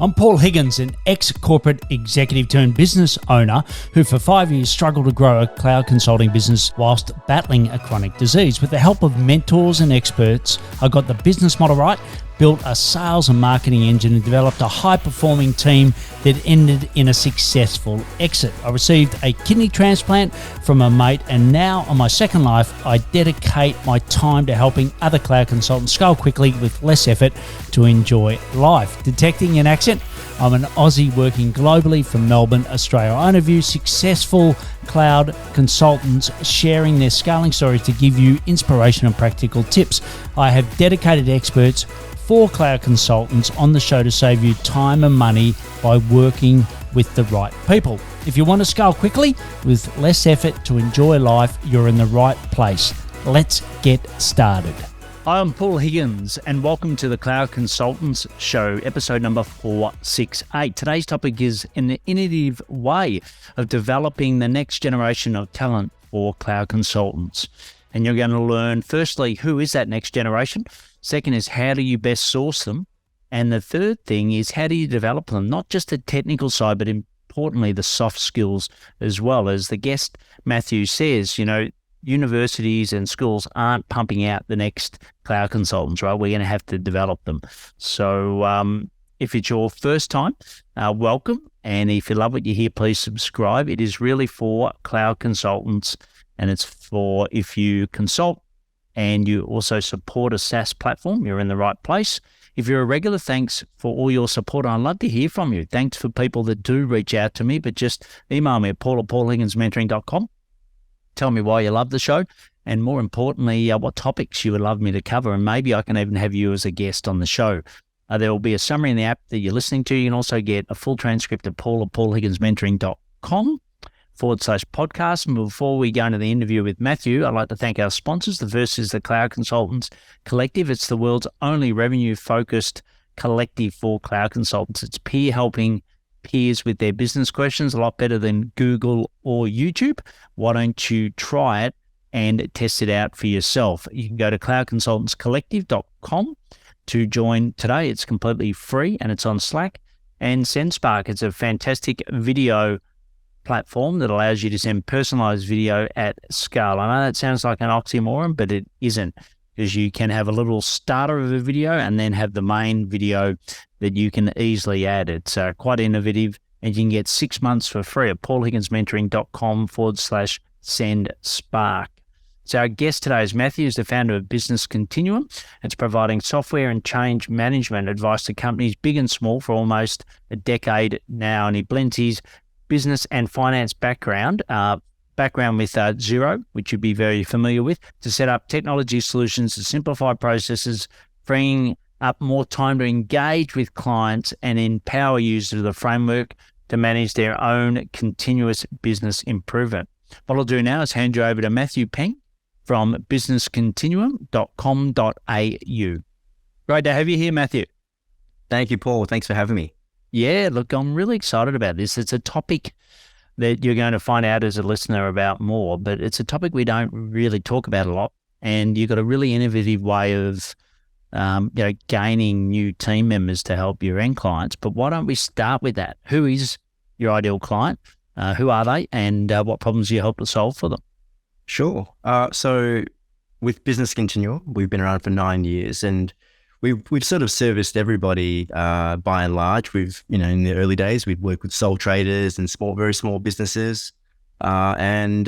I'm Paul Higgins, an ex-corporate executive turned business owner who for 5 years struggled to grow a cloud consulting business whilst battling a chronic disease. With the help of mentors and experts, I got the business model right, built a sales and marketing engine and developed a high-performing team that ended in a successful exit. I received a kidney transplant from a mate, and now on my second life, I dedicate my time to helping other cloud consultants scale quickly with less effort to enjoy life. Detecting an accent? I'm an Aussie working globally from Melbourne, Australia. I interview successful cloud consultants sharing their scaling stories to give you inspiration and practical tips. I have dedicated experts for cloud consultants on the show to save you time and money by working with the right people. If you want to scale quickly with less effort to enjoy life, you're in the right place. Let's get started. Hi, I'm Paul Higgins and welcome to the Cloud Consultants Show, episode number 468. Today's topic is an innovative way of developing the next generation of talent for cloud consultants. And you're going to learn, firstly, who is that next generation? Second is, how do you best source them? And the third thing is, how do you develop them? Not just the technical side, but importantly, the soft skills as well. As the guest, Matthew, says, universities and schools aren't pumping out the next cloud consultants, right? We're going to have to develop them. So if it's your first time, welcome. And if you love what you hear, please subscribe. It is really for cloud consultants, and it's for if you consult and you also support a SaaS platform, you're in the right place. If you're a regular, thanks for all your support. I'd love to hear from you. Thanks for people that do reach out to me, but just email me at paul@paulhigginsmentoring.com. Tell me why you love the show, and more importantly, what topics you would love me to cover, and maybe I can even have you as a guest on the show. There will be a summary in the app that you're listening to. You can also get a full transcript at paul@paulhigginsmentoring.com/podcast. And before we go into the interview with Matthew, I'd like to thank our sponsors. The first is the Cloud Consultants Collective. It's the world's only revenue-focused collective for cloud consultants. It's peer helping peers with their business questions, a lot better than Google or YouTube. Why don't you try it and test it out for yourself? You can go to cloudconsultantscollective.com to join today. It's completely free and it's on Slack. And SendSpark, it's a fantastic video platform that allows you to send personalized video at scale. I know that sounds like an oxymoron, but it isn't, because you can have a little starter of a video and then have the main video that you can easily add. It's quite innovative, and you can get 6 months for free at paulhigginsmentoring.com/SendSpark. So our guest today is Matthew, who's the founder of Business Continuum. It's providing software and change management advice to companies big and small for almost a decade now, and he blends his business and finance background with Xero, which you'd be very familiar with, to set up technology solutions to simplify processes, freeing up more time to engage with clients and empower users of the framework to manage their own continuous business improvement. What I'll do now is hand you over to Matthew Peng from businesscontinuum.com.au. Great to have you here, Matthew. Thank you, Paul. Thanks for having me. Yeah, look, I'm really excited about this. It's a topic that you're going to find out as a listener about more, but it's a topic we don't really talk about a lot. And you've got a really innovative way of, gaining new team members to help your end clients. But why don't we start with that? Who is your ideal client? Who are they? And what problems do you help to solve for them? Sure. So with Business Continuum, we've been around for 9 years, and we've sort of serviced everybody by and large. We've, in the early days, we'd work with sole traders and very small businesses, and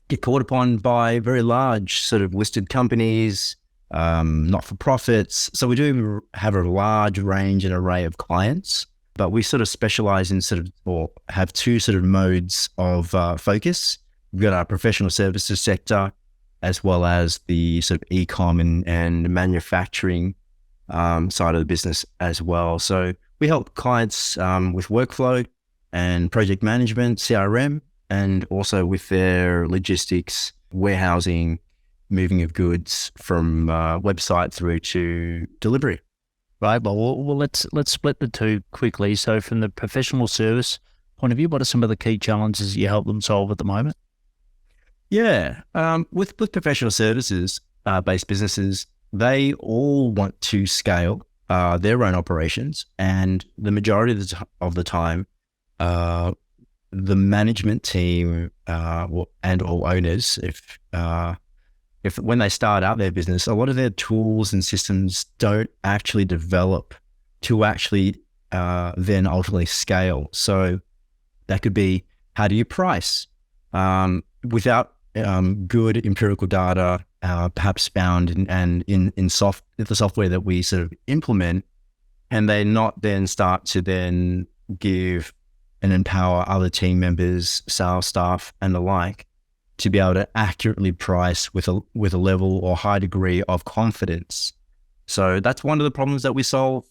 get called upon by very large sort of listed companies, not-for-profits. So we do have a large range and array of clients, but we sort of specialize in or have two sort of modes of focus. We've got our professional services sector, as well as the sort of e-com and manufacturing side of the business as well. So we help clients with workflow and project management, CRM, and also with their logistics, warehousing, moving of goods from website through to delivery. Right. Well, let's split the two quickly. So from the professional service point of view, what are some of the key challenges you help them solve at the moment? Yeah. With professional services based businesses, they all want to scale their own operations, and the majority of the time, the management team and all owners, if when they start out their business, a lot of their tools and systems don't actually develop to actually then ultimately scale. So that could be, how do you price without good empirical data, perhaps found in the software that we sort of implement, and they not then start to then give and empower other team members, sales staff, and the like to be able to accurately price with a level or high degree of confidence. So that's one of the problems that we solve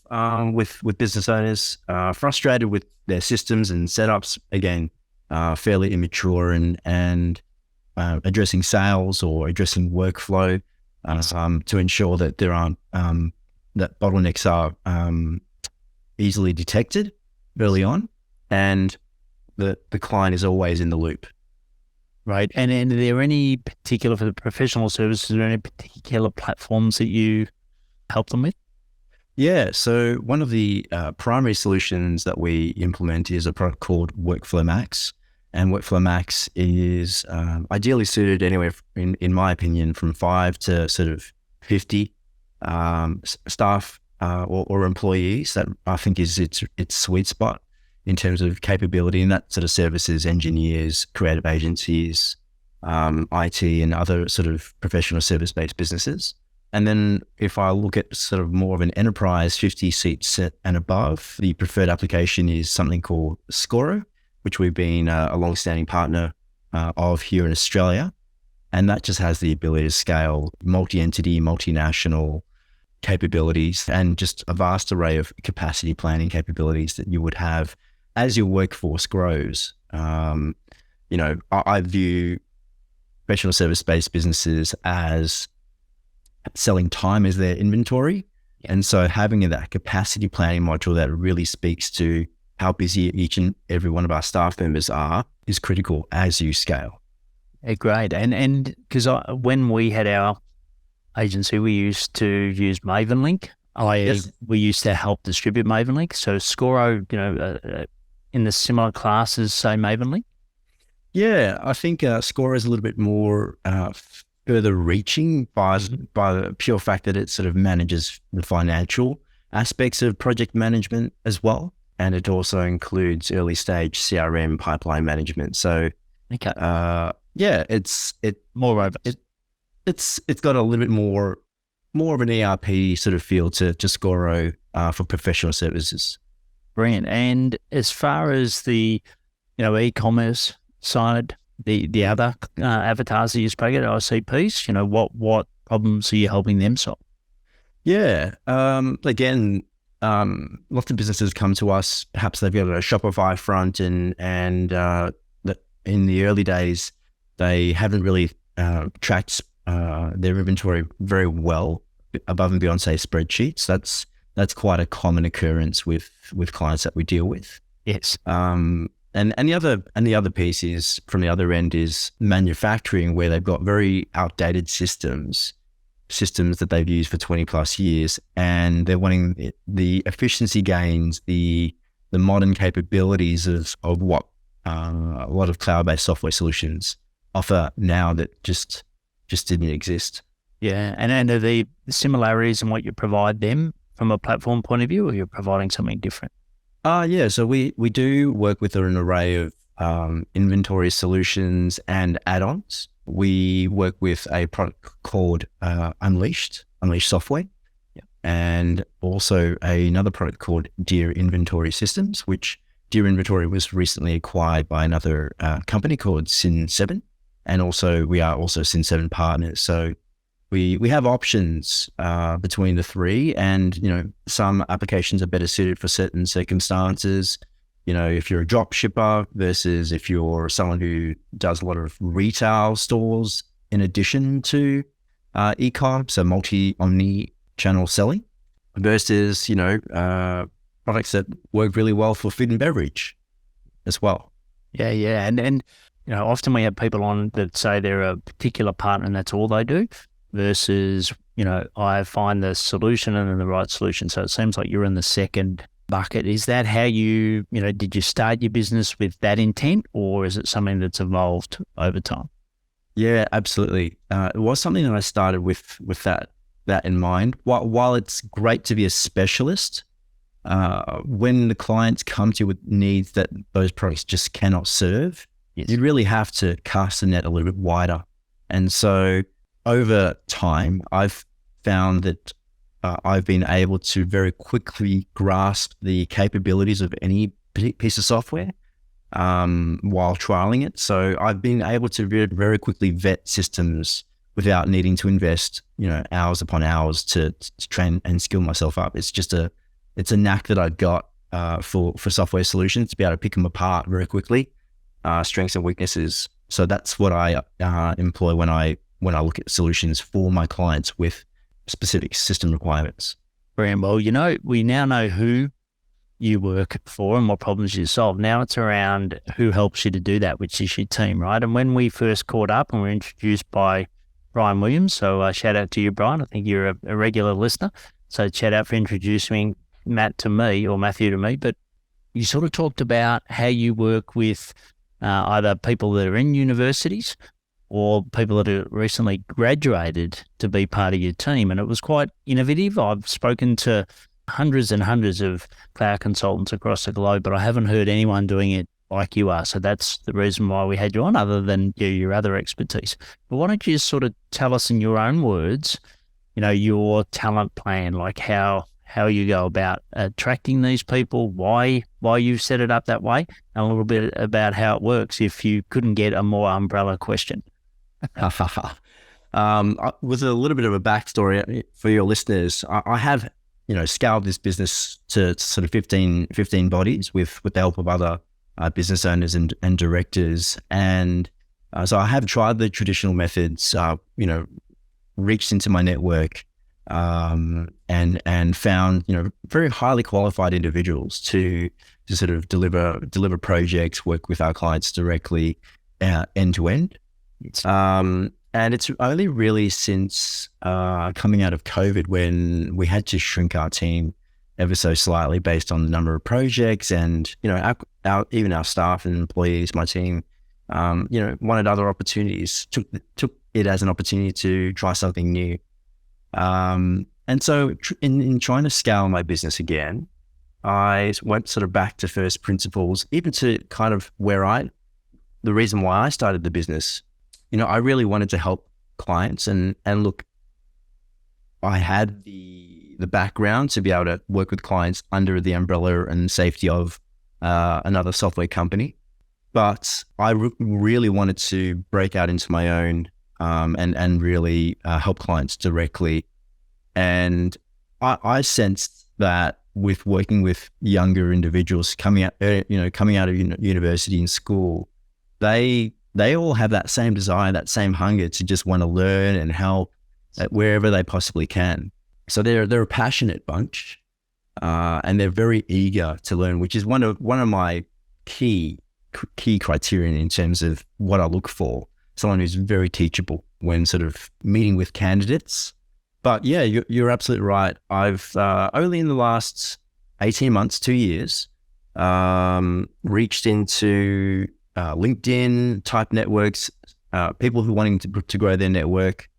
with business owners, frustrated with their systems and setups, again, fairly immature, and addressing sales or addressing workflow to ensure that there aren't that bottlenecks are easily detected early on, and the client is always in the loop. Right. And are there any particular, for the professional services, are there any particular platforms that you help them with? Yeah. So one of the primary solutions that we implement is a product called Workflow Max. And Workflow Max is ideally suited anywhere, in my opinion, from 5 to sort of 50 staff or employees. That I think is its sweet spot in terms of capability, and that sort of services engineers, creative agencies, IT, and other sort of professional service-based businesses. And then if I look at sort of more of an enterprise, 50 seats and above, the preferred application is something called Scoro, which we've been a long-standing partner of here in Australia. And that just has the ability to scale multi-entity, multinational capabilities, and just a vast array of capacity planning capabilities that you would have as your workforce grows. I view professional service-based businesses as selling time as their inventory. And so having that capacity planning module that really speaks to how busy each and every one of our staff members are is critical as you scale. Yeah, great. And because when we had our agency, we used to use MavenLink. Yes. We used to help distribute MavenLink. So Scoro, in the similar class as, say, MavenLink? Yeah, I think Score is a little bit more further reaching by the pure fact that it sort of manages the financial aspects of project management as well. And it also includes early stage CRM pipeline management. So, Okay. It's More robust. It's got a little bit more of an ERP sort of feel to Scoro for professional services. Brilliant. And as far as the, e-commerce side, the other avatars that you spoke at, ICPs, what problems are you helping them solve? Yeah. Again, lots of businesses come to us. Perhaps they've got a Shopify front, and in the early days, they haven't really tracked their inventory very well above and beyond, say, spreadsheets. That's quite a common occurrence with clients that we deal with. Yes. And the other piece is, from the other end, is manufacturing, where they've got very outdated systems that they've used for 20 plus years, and they're wanting the efficiency gains, the modern capabilities of what a lot of cloud-based software solutions offer now that just didn't exist. Yeah. And are the similarities in what you provide them from a platform point of view, or you're providing something different? Yeah. So we do work with an array of inventory solutions and add-ons. We work with a product called Unleashed Software, and also another product called Deer Inventory Systems, which Deer Inventory was recently acquired by another company called Sin7, and also we are also Sin7 partners. So we have options between the three, and some applications are better suited for certain circumstances. If you're a drop shipper versus if you're someone who does a lot of retail stores in addition to e-com, so omni-channel selling, versus products that work really well for food and beverage as well. Yeah. And often we have people on that say they're a particular partner and that's all they do. versus, I find the solution and then the right solution. So it seems like you're in the second bucket. Is that how did you start your business with that intent, or is it something that's evolved over time? Yeah, absolutely. It was something that I started with that in mind. While it's great to be a specialist, when the clients come to you with needs that those products just cannot serve, Yes. you really have to cast the net a little bit wider. And so over time, I've found that I've been able to very quickly grasp the capabilities of any piece of software while trialing it. So I've been able to very quickly vet systems without needing to invest, hours upon hours to train and skill myself up. It's a knack that I've got for software solutions to be able to pick them apart very quickly, strengths and weaknesses. So that's what I employ when I look at solutions for my clients with specific system requirements. Brilliant. Well, we now know who you work for and what problems you solve. Now it's around who helps you to do that, which is your team, right? And when we first caught up and were introduced by Brian Williams, so shout out to you, Brian. I think you're a regular listener. So shout out for introducing Matthew to me. But you sort of talked about how you work with either people that are in universities or people that are recently graduated to be part of your team. And it was quite innovative. I've spoken to hundreds and hundreds of cloud consultants across the globe, but I haven't heard anyone doing it like you are. So that's the reason why we had you on, other than your other expertise. But why don't you just sort of tell us in your own words, your talent plan, like how you go about attracting these people, why you set it up that way, and a little bit about how it works if you couldn't get a more umbrella question. With a little bit of a backstory for your listeners, I have, scaled this business to sort of 15 bodies with the help of other business owners and directors. And so I have tried the traditional methods, reached into my network, and found, very highly qualified individuals to sort of deliver projects, work with our clients directly, end to end. And it's only really since coming out of COVID, when we had to shrink our team ever so slightly based on the number of projects, and even our staff and employees, my team, wanted other opportunities, took it as an opportunity to try something new. And so in trying to scale my business again, I went sort of back to first principles, even to kind of the reason why I started the business. I really wanted to help clients, and look, I had the background to be able to work with clients under the umbrella and safety of another software company. But I really wanted to break out into my own and really help clients directly. And I sensed that with working with younger individuals coming out of university and school, they all have that same desire, that same hunger to just want to learn and help wherever they possibly can. So they're a passionate bunch, and they're very eager to learn, which is one of my key criterion in terms of what I look for. Someone who's very teachable when sort of meeting with candidates. But yeah, you're absolutely right. I've only in the last 18 months, 2 years, reached into LinkedIn type networks, people who are wanting to grow their network,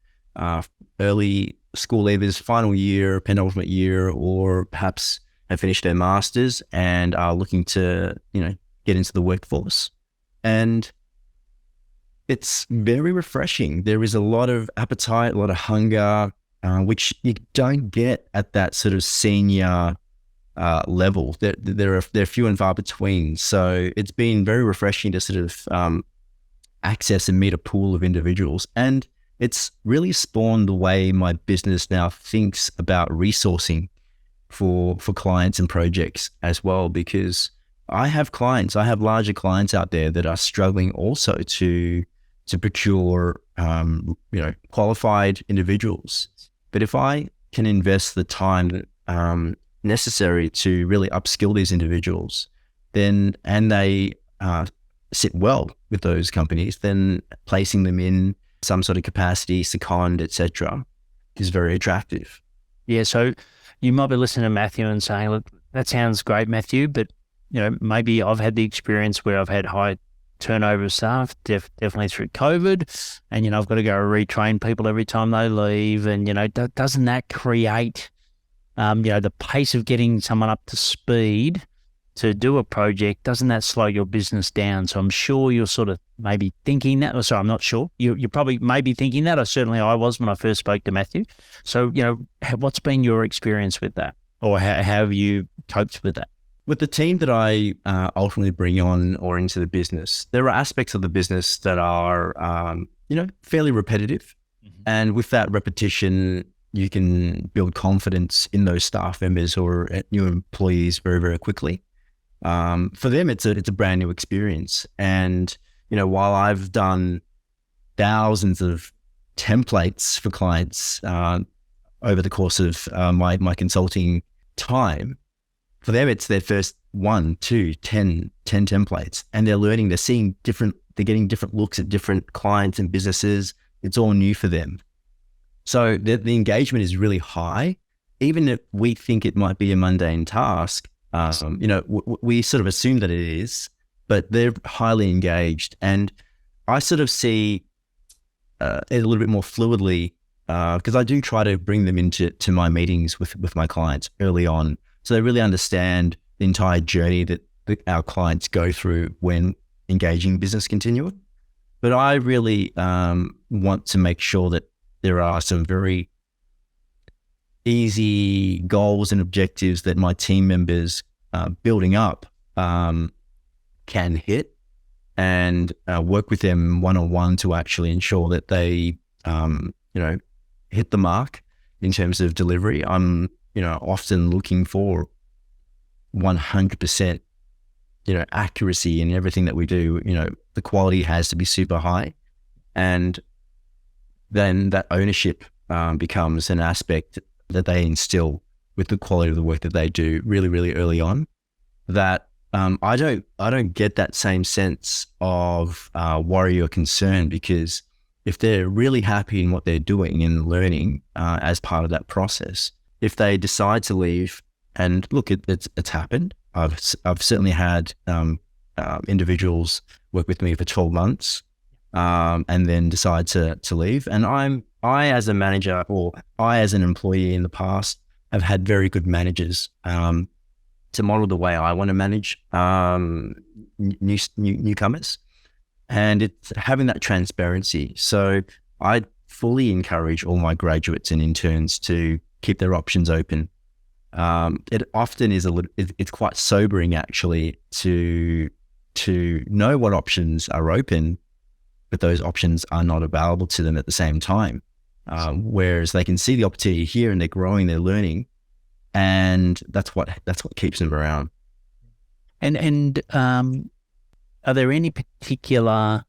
early school leavers, final year, penultimate year, or perhaps have finished their masters and are looking to, get into the workforce. And it's very refreshing. There is a lot of appetite, a lot of hunger, which you don't get at that sort of senior level. They're few and far between. So it's been very refreshing to sort of access and meet a pool of individuals. And it's really spawned the way my business now thinks about resourcing for clients and projects as well, because I have larger clients out there that are struggling also to procure qualified individuals. But if I can invest the time necessary to really upskill these individuals, and they sit well with those companies, then placing them in some sort of capacity, second, etc., is very attractive. Yeah, so you might be listening to Matthew and saying, look, that sounds great, Matthew, but maybe I've had the experience where I've had high turnover of staff, definitely through COVID, and I've got to go retrain people every time they leave, and doesn't that create the pace of getting someone up to speed to do a project, doesn't that slow your business down? So I'm sure you're sort of maybe thinking that, or sorry, I'm not sure. You're probably maybe thinking that, or certainly I was when I first spoke to Matthew. So, what's been your experience with that, or how have you coped with that? With the team that I ultimately bring on or into the business, there are aspects of the business that are, fairly repetitive. Mm-hmm. And with that repetition, you can build confidence in those staff members or new employees very, very quickly. For them, it's a brand new experience. And, while I've done thousands of templates for clients over the course of my consulting time, for them, it's their first 1, 2, 10 templates, and they're learning, they're getting different looks at different clients and businesses. It's all new for them. So the engagement is really high. Even if we think it might be a mundane task, we sort of assume that it is, but they're highly engaged. And I sort of see it a little bit more fluidly because I do try to bring them into my meetings with my clients early on, so they really understand the entire journey that our clients go through when engaging business continuum. But I really want to make sure that there are some very easy goals and objectives that my team members building up can hit, and work with them one-on-one to actually ensure that they, hit the mark in terms of delivery. I'm, often looking for 100%, accuracy in everything that we do. The quality has to be super high, and then that ownership becomes an aspect that they instill with the quality of the work that they do really, really early on. That I don't get that same sense of worry or concern, because if they're really happy in what they're doing and learning as part of that process, if they decide to leave, and look, it's happened. I've certainly had individuals work with me for 12 months and then decide to leave. And I as a manager, or I as an employee in the past, have had very good managers to model the way I want to manage newcomers, and it's having that transparency. So I fully encourage all my graduates and interns to keep their options open. It often is it's quite sobering actually to know what options are open, but those options are not available to them at the same time. Whereas they can see the opportunity here, and they're growing, they're learning, and that's what keeps them around. And are there any particular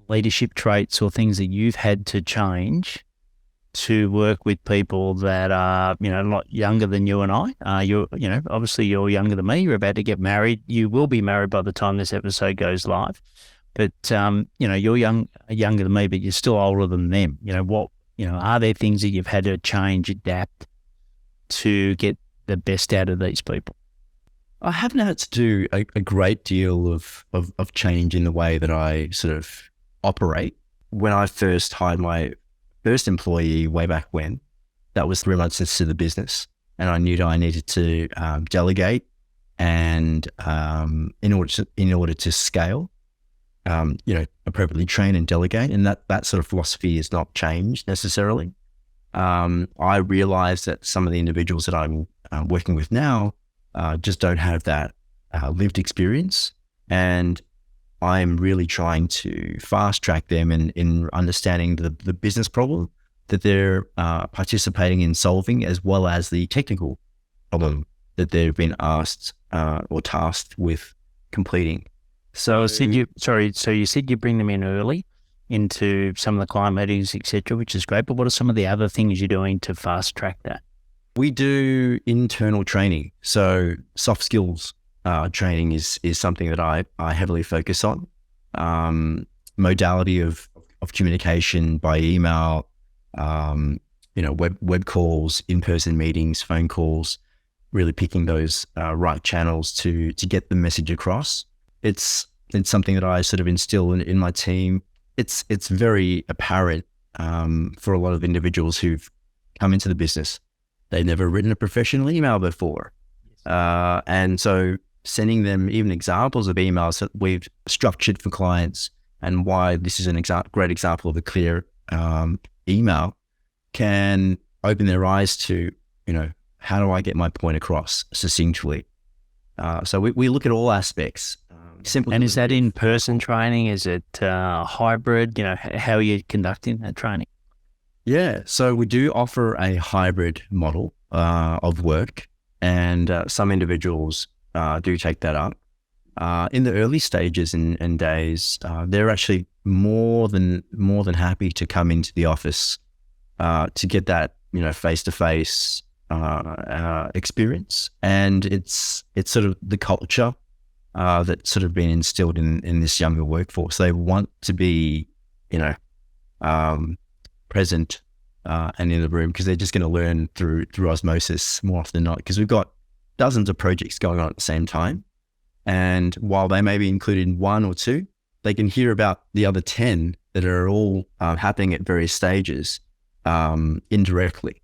leadership traits or things that you've had to change to work with people that are, a lot younger than you and I? You're obviously you're younger than me. You're about to get married. You will be married by the time this episode goes live. But you're younger than me, but you're still older than them. Are there things that you've had to change, adapt to get the best out of these people? I haven't had to do a great deal of change in the way that I sort of operate. When I first hired my first employee way back when, that was 3 months into the business, and I knew that I needed to delegate, and in order to scale, appropriately train and delegate, and that sort of philosophy has not changed necessarily. I realize that some of the individuals that I'm working with now just don't have that lived experience, and I'm really trying to fast track them in understanding the business problem that they're participating in solving, as well as the technical problem that they've been asked or tasked with completing. So you said you bring them in early into some of the client meetings, etc., which is great. But what are some of the other things you're doing to fast track that? We do internal training. So soft skills training is something that I heavily focus on. Modality of of communication by email, web calls, in-person meetings, phone calls, really picking those right channels to get the message across. It's something that I sort of instill in my team. It's very apparent for a lot of individuals who've come into the business. They've never written a professional email before. And so sending them even examples of emails that we've structured for clients, and why this is a great example of a clear email, can open their eyes to, how do I get my point across succinctly? So we look at all aspects. And is that in-person training? Is it hybrid? How are you conducting that training? Yeah, so we do offer a hybrid model of work, and some individuals do take that up. In the early stages and days, they're actually more than happy to come into the office to get that face-to-face experience. And it's sort of the culture that's sort of been instilled in this younger workforce. They want to be present and in the room, because they're just going to learn through osmosis more often than not, because we've got dozens of projects going on at the same time. And while they may be included in one or two, they can hear about the other 10 that are all happening at various stages indirectly.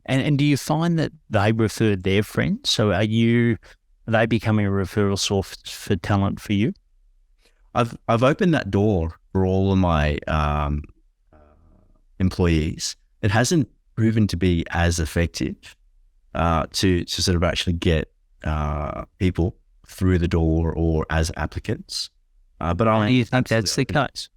And do you find that they refer their friends? So are they becoming a referral source for talent for you? I've opened that door for all of my employees. It hasn't proven to be as effective to sort of actually get people through the door or as applicants. But do you think that's the case?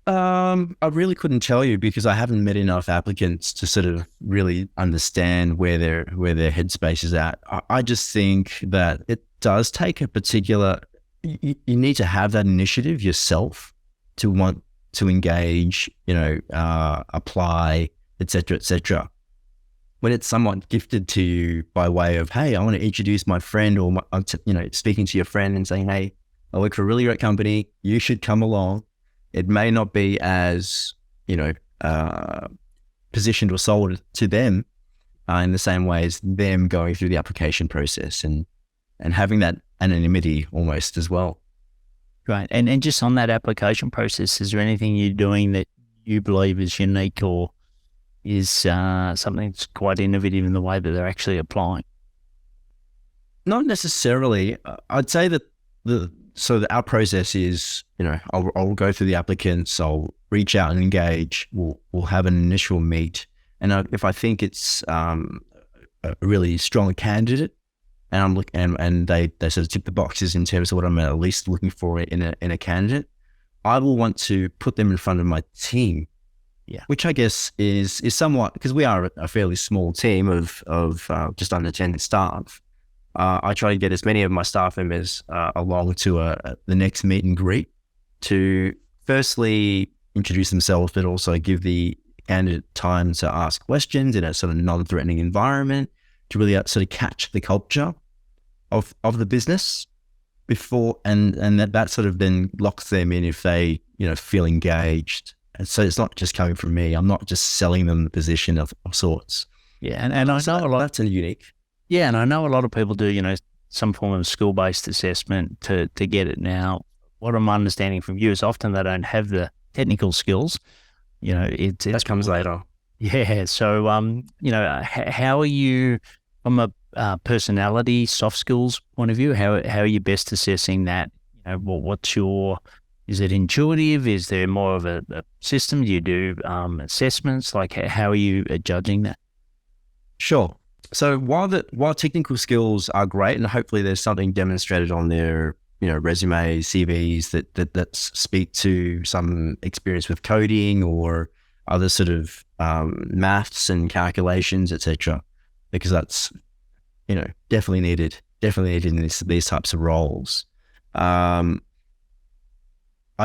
I really couldn't tell you, because I haven't met enough applicants to sort of really understand where their headspace is at. I just think that it does take a particular. You need to have that initiative yourself to want to engage, apply, etc., etc. When it's somewhat gifted to you by way of, hey, I want to introduce my friend, or speaking to your friend and saying, hey, I work for a really great company, you should come along. It may not be as, positioned or sold to them in the same way as them going through the application process and having that anonymity almost as well. Right. And just on that application process, is there anything you're doing that you believe is unique, or is something that's quite innovative in the way that they're actually applying? Not necessarily. I'd say that our process is, I'll go through the applicants, I'll reach out and engage, we'll have an initial meet. And if I think it's a really strong candidate, and I'm looking, and they sort of tick the boxes in terms of what I'm at least looking for in a candidate, I will want to put them in front of my team. Yeah, which I guess is somewhat, because we are a fairly small team of just under 10 staff. I try to get as many of my staff members along to the next meet and greet to firstly introduce themselves, but also give the candidate time to ask questions in a sort of non-threatening environment, to really sort of catch the culture of the business before, and that sort of then locks them in if they feel engaged. And so it's not just coming from me. I'm not just selling them the position of sorts. Yeah, and I know a lot. That's unique. Yeah, and I know a lot of people do, some form of skill-based assessment to get it. Now, what I'm understanding from you is often they don't have the technical skills. That comes later. Yeah. So, how are you from a personality, soft skills point of view? How are you best assessing that? Is it intuitive? Is there more of a system? Do you do assessments? Like, how are you judging that? Sure. So while technical skills are great, and hopefully there's something demonstrated on their resumes, CVs that speak to some experience with coding or other sort of maths and calculations, etc., because that's definitely needed in these types of roles. I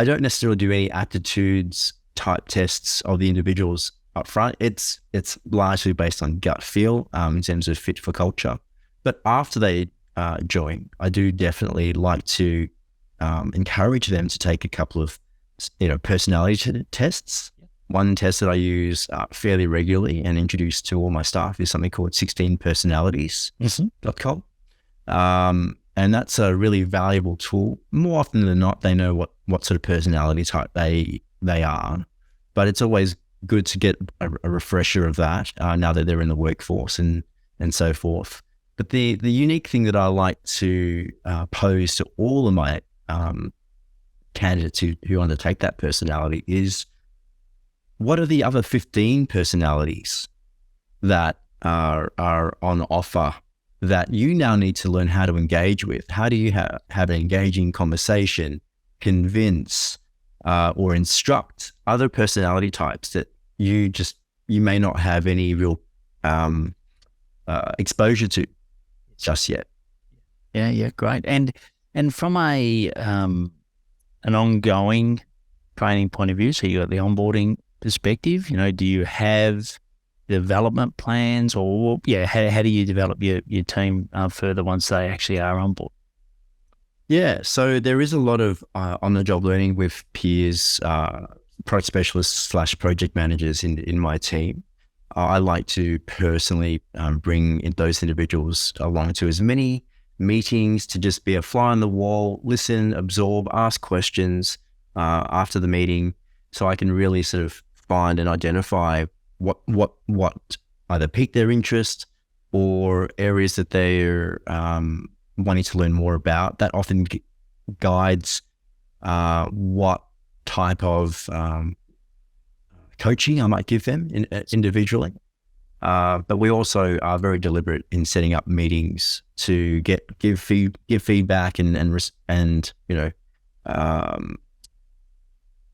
don't necessarily do any aptitudes type tests of the individuals up front. It's largely based on gut feel in terms of fit for culture. But after they join, I do definitely like to encourage them to take a couple of personality tests. One test that I use fairly regularly and introduce to all my staff is something called 16personalities.com. And that's a really valuable tool. More often than not, they know what sort of personality type they are, but it's always good to get a refresher of that now that they're in the workforce and so forth. But the unique thing that I like to pose to all of my candidates who undertake that personality is, what are the other 15 personalities that are on offer that you now need to learn how to engage with? How do you have an engaging conversation, convince or instruct other personality types that you may not have any real exposure to just yet? Yeah, great. And from an ongoing training point of view, so you got the onboarding perspective, do you have development plans, or how do you develop your team further once they actually are on board? Yeah, so there is a lot of on-the-job learning with peers, product specialists / project managers in my team. I like to personally bring those individuals along to as many meetings, to just be a fly on the wall, listen, absorb, ask questions after the meeting, so I can really sort of find and identify what either piqued their interest or areas that they're wanting to learn more about. That often guides what type of coaching I might give them individually. But we also are very deliberate in setting up meetings to give feedback and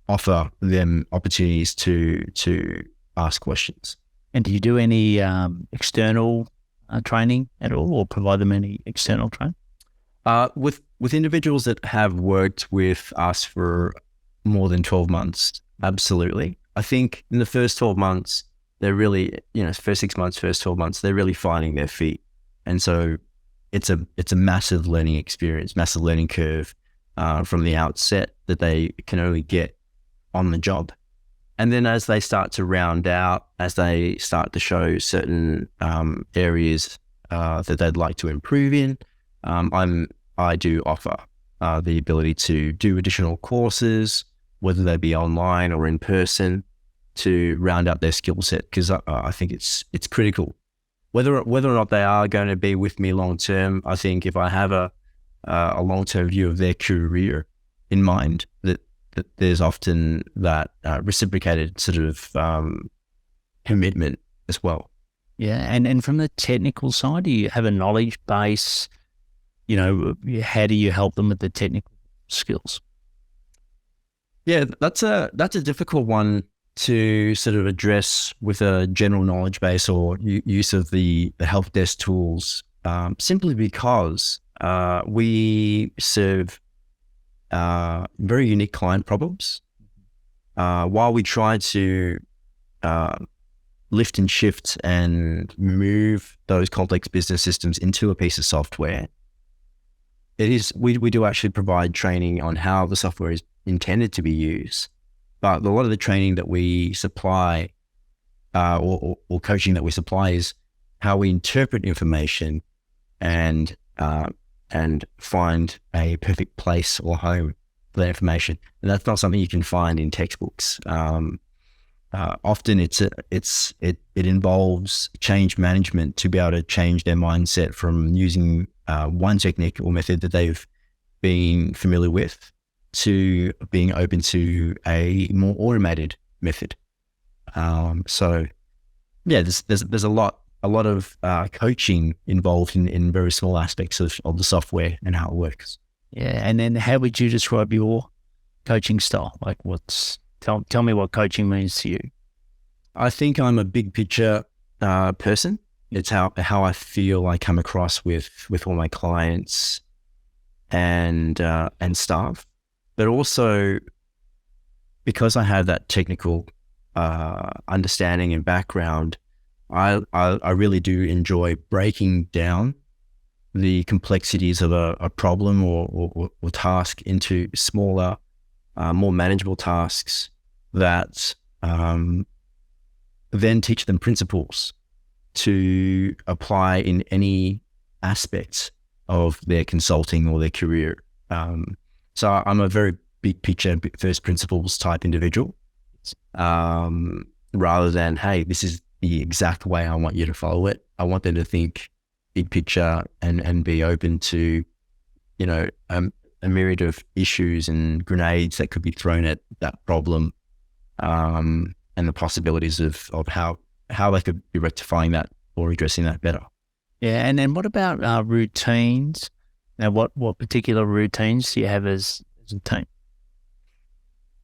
offer them opportunities to ask questions. And do you do any external training at all, or provide them any external training? With individuals that have worked with us for more than 12 months, absolutely. I think in the first 12 months, they're really, first 6 months, first 12 months, they're really finding their feet. And so it's a massive learning experience, massive learning curve from the outset that they can only get on the job. And then as they start to round out, as they start to show certain areas that they'd like to improve in, I do offer the ability to do additional courses, whether they be online or in person, to round out their skill set, because I think it's critical. Whether or not they are going to be with me long term, I think if I have a long-term view of their career in mind, that there's often that reciprocated sort of commitment as well. Yeah, and from the technical side, do you have a knowledge base? How do you help them with the technical skills? Yeah, that's a difficult one to sort of address with a general knowledge base or use of the help desk tools, simply because we serve very unique client problems. While we try to lift and shift and move those complex business systems into a piece of software, we do actually provide training on how the software is intended to be used. But a lot of the training that we supply or coaching that we supply is how we interpret information and find a perfect place or home for that information. And that's not something you can find in textbooks. Often it involves change management to be able to change their mindset from using one technique or method that they've been familiar with to being open to a more automated method. So yeah, there's a lot of coaching involved in very small aspects of the software and how it works. Yeah, and then how would you describe your coaching style? Like, tell me what coaching means to you. I think I'm a big picture person. It's how I feel I come across with all my clients and staff, but also because I have that technical understanding and background, I really do enjoy breaking down the complexities of a problem or task into smaller more manageable tasks that then teach them principles to apply in any aspects of their consulting or their career. So I'm a very big picture, first principles type individual, rather than, hey, this is the exact way I want you to follow it. I want them to think big picture and be open to, a myriad of issues and grenades that could be thrown at that problem, and the possibilities of how they could be rectifying that or addressing that better. Yeah, and then what about routines? Now, what particular routines do you have as a team?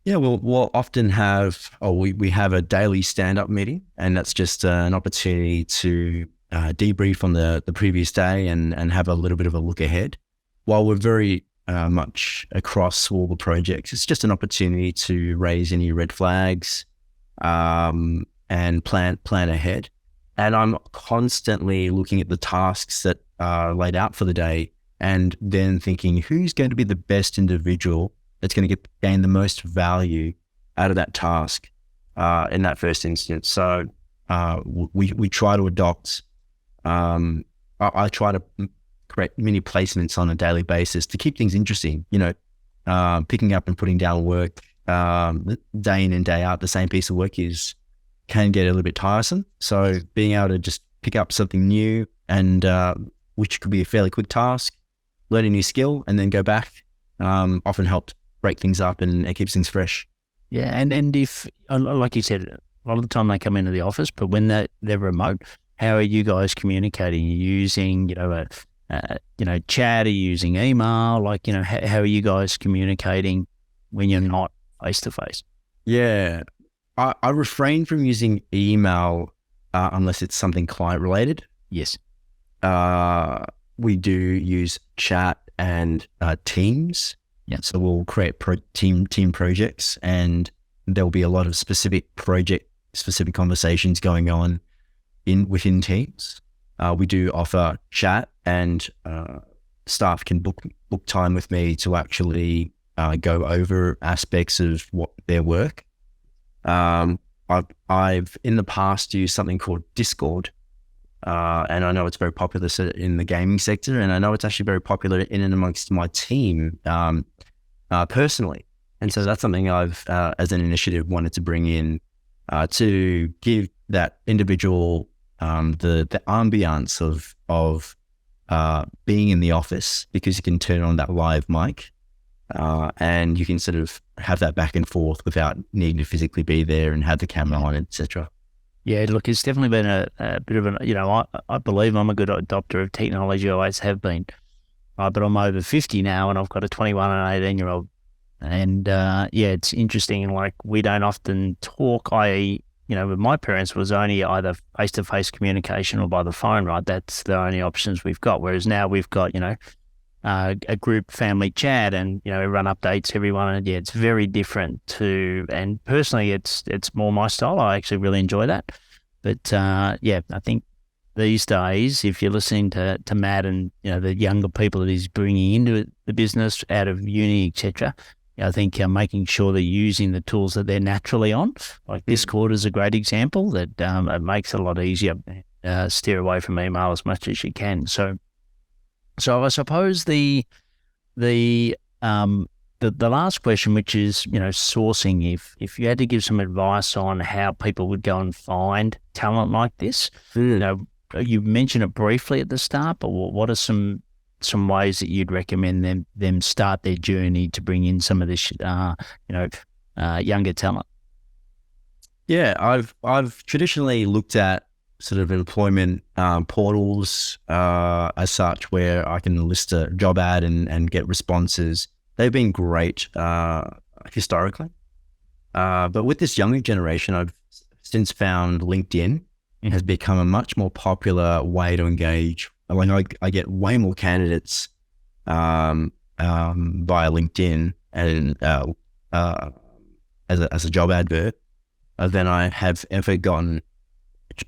Yeah, we'll often have, we have a daily stand-up meeting, and that's just an opportunity to debrief on the previous day and have a little bit of a look ahead. While we're very much across all the projects, it's just an opportunity to raise any red flags and plan ahead. And I'm constantly looking at the tasks that are laid out for the day and then thinking, who's going to be the best individual that's going to gain the most value out of that task in that first instance. So we try to adopt, I try to create mini placements on a daily basis to keep things interesting, picking up and putting down work day in and day out, the same piece of work can get a little bit tiresome. So being able to just pick up something new and which could be a fairly quick task, learn a new skill and then go back, often helps break things up and it keeps things fresh. Yeah, and if, like you said, a lot of the time they come into the office, but when they're remote, how are you guys communicating? Are you using, chat? Are you using email? How are you guys communicating when you're not face to face? Yeah, I refrain from using email unless it's something client related. Yes. We do use chat and Teams. Yeah. So we'll create team projects, and there'll be a lot of specific conversations going on within teams. We do offer chat, and staff can book time with me to actually go over aspects of their work. I've in the past used something called Discord, and I know it's very popular in the gaming sector, and I know it's actually very popular in and amongst my team personally. And so that's something I've, as an initiative, wanted to bring in to give that individual the ambiance of being in the office, because you can turn on that live mic and you can sort of have that back and forth without needing to physically be there and have the camera on, etc. Yeah, look, it's definitely been a bit of an, I believe I'm a good adopter of technology. I always have been. But I'm over 50 now and I've got a 21 and 18-year-old. And it's interesting. Like, we don't often talk. With my parents, was only either face-to-face communication or by the phone, right? That's the only options we've got. Whereas now we've got, a group family chat and, we run updates everyone. And it's very different and personally, it's more my style. I actually really enjoy that. But I think these days, if you're listening to Matt and, the younger people that he's bringing into the business out of uni, etc., I think making sure they're using the tools that they're naturally on, like Discord is a great example, that it makes it a lot easier. Steer away from email as much as you can. So I suppose the last question, which is, sourcing, if you had to give some advice on how people would go and find talent like this, you mentioned it briefly at the start, but what are some ways that you'd recommend them start their journey to bring in some of this, younger talent? Yeah, I've traditionally looked at sort of employment portals as such, where I can list a job ad and get responses. They've been great historically, but with this younger generation, I've since found LinkedIn has become a much more popular way to engage. Like, I get way more candidates via LinkedIn and as a job advert than I have ever gotten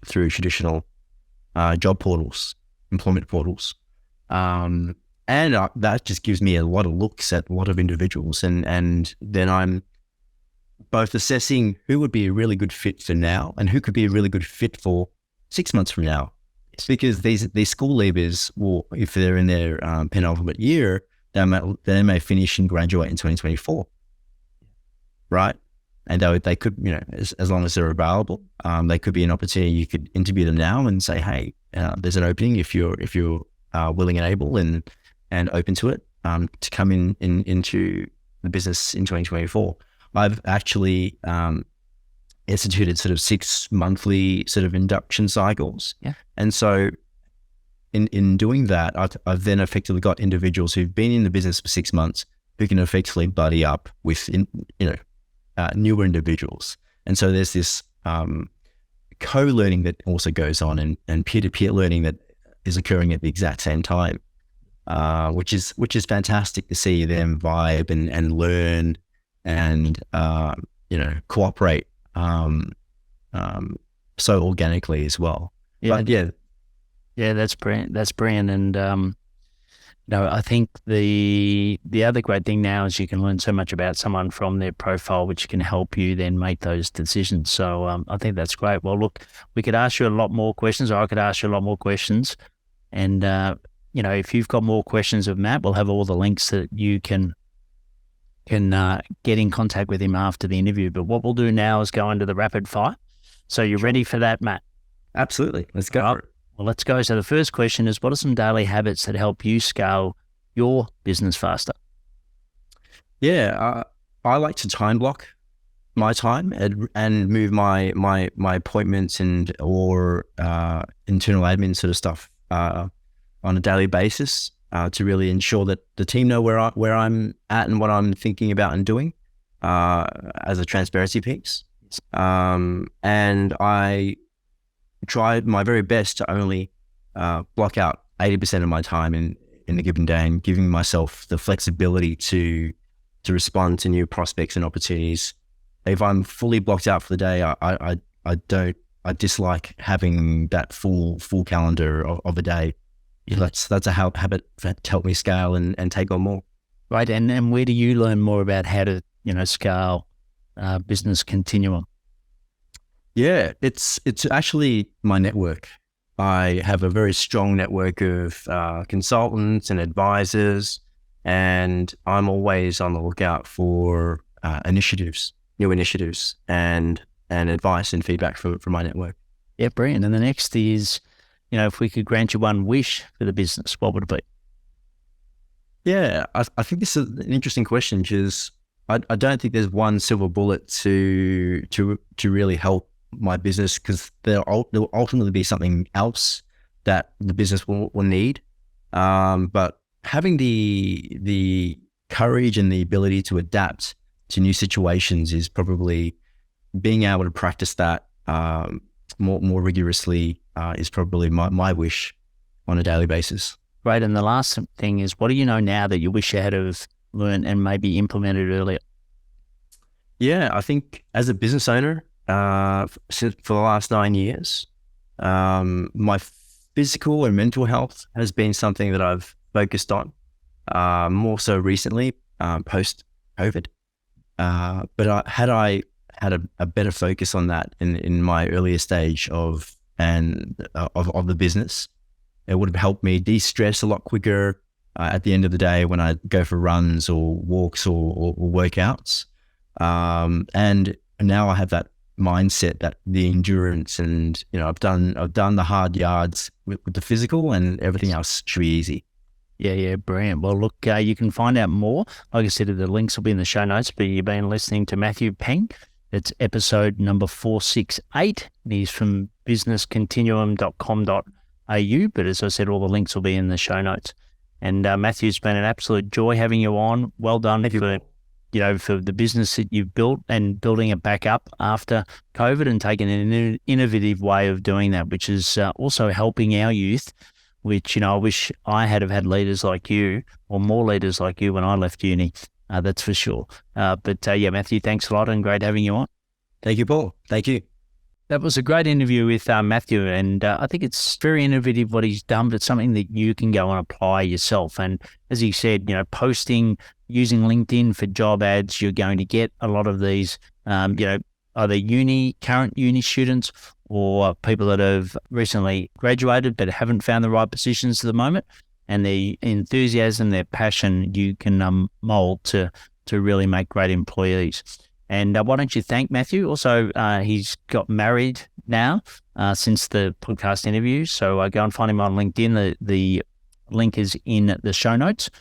through traditional job portals, employment portals. And that just gives me a lot of looks at a lot of individuals, and then I'm both assessing who would be a really good fit for now and who could be a really good fit for 6 months from now. Because these school leavers, will, if they're in their penultimate year, they may finish and graduate in 2024, right? And they could, as long as they're available, they could be an opportunity. You could interview them now and say, hey, there's an opening if you're willing and able and open to it, to come into the business in 2024. I've actually instituted sort of 6 monthly sort of induction cycles. Yeah. And so in doing that, I've then effectively got individuals who've been in the business for 6 months who can effectively buddy up with, newer individuals. And so there's this co-learning that also goes on and peer-to-peer learning that is occurring at the exact same time, which is fantastic to see them vibe and learn and, cooperate so organically as well. Yeah. But yeah, that's brilliant. That's brilliant. And, I think the other great thing now is you can learn so much about someone from their profile, which can help you then make those decisions. So I think that's great. Well, look, we could ask you a lot more questions, or I could ask you a lot more questions. And, if you've got more questions of Matt, we'll have all the links that you can get in contact with him after the interview. But what we'll do now is go into the rapid fire. So you ready for that, Matt? absolutely. Let's go. All right. Well, let's go. So the first question is, what are some daily habits that help you scale your business faster? Yeah, I like to time block my time and move my appointments or internal admin sort of stuff on a daily basis to really ensure that the team know where I'm at and what I'm thinking about and doing as a transparency piece. And I tried my very best to only block out 80% of my time in a given day, and giving myself the flexibility to respond to new prospects and opportunities. If I'm fully blocked out for the day, I dislike having that full calendar of a day. Yeah. That's a habit that helped me scale and take on more. Right. And where do you learn more about how to, scale business continuum? Yeah, it's actually my network. I have a very strong network of consultants and advisors, and I'm always on the lookout for new initiatives, and advice and feedback from my network. Yeah, brilliant. And the next is, if we could grant you one wish for the business, what would it be? Yeah, I think this is an interesting question, because I don't think there's one silver bullet to really help my business, because there'll ultimately be something else that the business will need. But having the courage and the ability to adapt to new situations is probably being able to practice that more rigorously is probably my wish on a daily basis. Right. And the last thing is, what do you know now that you wish you had have learned and maybe implemented earlier? Yeah, I think as a business owner, for the last 9 years, my physical and mental health has been something that I've focused on, more so recently, post COVID. But had I had a better focus on that in my earlier stage of the business, it would have helped me de-stress a lot quicker at the end of the day when I go for runs or walks or workouts. And now I have that mindset, that the endurance, and I've done the hard yards with the physical, and everything else should be easy. Yeah, brilliant. Well, look, you can find out more. Like I said, the links will be in the show notes, but you've been listening to Matthew Peng. It's episode number 468. He's from businesscontinuum.com.au, but as I said, all the links will be in the show notes. And Matthew, it's been an absolute joy having you on. Well done for the business that you've built and building it back up after COVID, and taking an innovative way of doing that, which is also helping our youth, which, I wish I had have had leaders like you, or more leaders like you when I left uni. That's for sure. But Matthew, thanks a lot, and great having you on. Thank you, Paul. Thank you. That was a great interview with Matthew, and I think it's very innovative what he's done, but it's something that you can go and apply yourself. And as he said, posting, using LinkedIn for job ads, you're going to get a lot of these, either current uni students or people that have recently graduated but haven't found the right positions at the moment. And their enthusiasm, their passion, you can mold to really make great employees. And why don't you thank Matthew? Also, he's got married now since the podcast interview. So go and find him on LinkedIn. The link is in the show notes.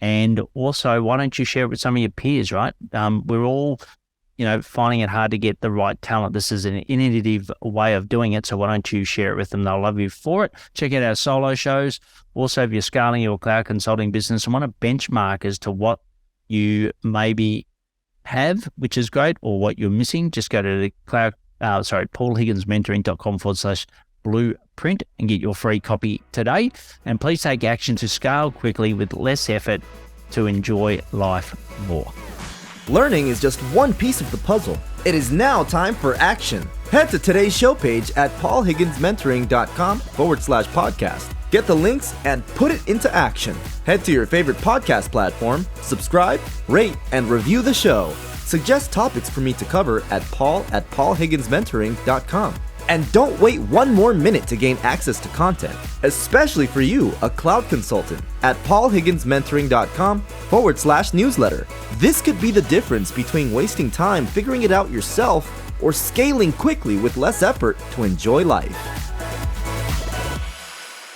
And also, why don't you share it with some of your peers, right? We're all, finding it hard to get the right talent. This is an innovative way of doing it. So why don't you share it with them? They'll love you for it. Check out our solo shows. Also, if you're scaling your cloud consulting business and want to benchmark as to what you maybe have, which is great, or what you're missing, just go to the paulhigginsmentoring.com/blueprint and get your free copy today. And please take action to scale quickly with less effort to enjoy life more. Learning is just one piece of the puzzle. It is now time for action. Head to today's show page at paulhigginsmentoring.com/podcast. Get the links and put it into action. Head to your favorite podcast platform, subscribe, rate, and review the show. Suggest topics for me to cover at paul@paulhigginsmentoring.com. And don't wait one more minute to gain access to content, especially for you, a cloud consultant, at paulhigginsmentoring.com/newsletter. This could be the difference between wasting time figuring it out yourself or scaling quickly with less effort to enjoy life.